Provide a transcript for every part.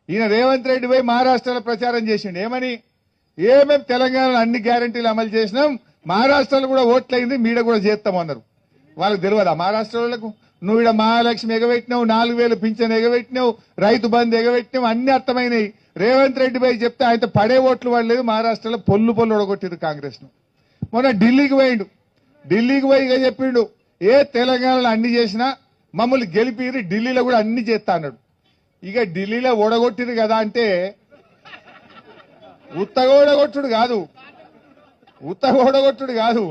ఈయన రేవంత్ రెడ్డి పోయి మహారాష్ట్రలో ప్రచారం చేసిండు ఏమని ఏమేం తెలంగాణలో అన్ని గ్యారంటీలు అమలు చేసినాం మహారాష్ట్రలో కూడా ఓట్లయింది మీడ కూడా చేస్తామన్నారు వాళ్ళకి తెలియదా మహారాష్ట్ర వాళ్ళకు నువ్వు ఇక్కడ మహాలక్ష్మి ఎగబెట్టినావు 4000 పింఛన్ ఎగబెట్టినావు రైతు బంధు ఎగబెట్టినావు అన్ని అర్థమైనవి రేవంత్ రెడ్డి పోయి చెప్తే ఆయన పడే ఓట్లు పడలేదు మహారాష్ట్రలో పొల్లు ఒడగొట్టిరు కాంగ్రెస్ ను మొన్న ఢిల్లీకి పోయిండు ఢిల్లీకి పోయి ఇక చెప్పిండు ఏ తెలంగాణలో అన్ని చేసినా మమ్మల్ని గెలిపిరి ఢిల్లీలో కూడా అన్ని చేస్తా అన్నాడు ఇక ఢిల్లీలో ఓడగొట్టిరు కదా అంటే ఉత్తగా ఓడగొట్టుడు కాదు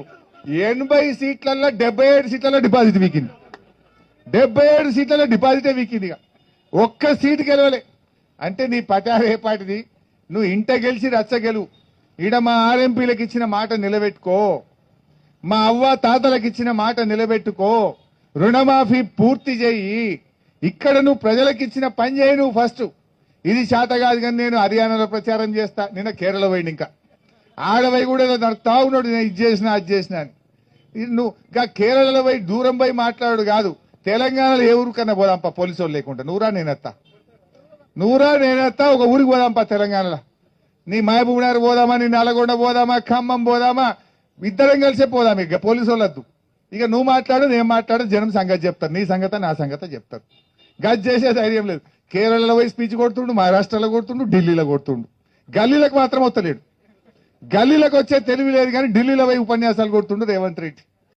80 సీట్లలో 77 సీట్లలో డిపాజిట్ వీకింది 77 సీట్లలో డిపాజిటే వీకింది ఇక ఒక్క సీటు గెలవలే అంటే నీ పటారు ఏ పాటిది నువ్వు ఇంట గెలిచి రచ్చ గెలువు ఈడ మా ఆర్ఎంపీలకు ఇచ్చిన మాట నిలబెట్టుకో మా అవ్వ తాతలకు ఇచ్చిన మాట నిలబెట్టుకో రుణమాఫీ పూర్తి చేయి ఇక్కడ నువ్వు ప్రజలకు ఇచ్చిన పని చేయి నువ్వు ఫస్ట్ ఇది చేత కాదు కానీ నేను హర్యానాలో ప్రచారం చేస్తా నిన్న కేరళ పోయింది ఇంకా ఆడవై కూడా నడుపుతా ఉన్నాడు నేను ఇది చేసినా అది చేసినా అని నువ్వు ఇంకా కేరళలో పోయి దూరం పోయి మాట్లాడు కాదు తెలంగాణలో ఏ ఊరికన్నా పోదాంపా పోలీసు వాళ్ళు లేకుండా నువ్వురా నేనెత్తా ఒక ఊరికి పోదాంపా తెలంగాణలో నీ మహబూబ్నగర్ పోదామా నీ నల్గొండ పోదామా ఖమ్మం పోదామా ఇద్దరం కలిసే పోదాం ఇక పోలీసు వాళ్ళద్దు ఇక నువ్వు మాట్లాడు నేను మాట్లాడు జనం సంగతి చెప్తారు నీ సంగతి నా సంగతి చెప్తారు గది చేసే ధైర్యం లేదు కేరళలో పోయి స్పీచ్ కొడుతుండు మహారాష్ట్రలో కొడుతుండు ఢిల్లీలో కొడుతుండు గల్లీలకు మాత్రం వస్తలేడు గల్లీలకు వచ్చే తెలివి లేదు కానీ ఢిల్లీలో పోయి ఉపన్యాసాలు కొడుతుండు రేవంత్ రెడ్డి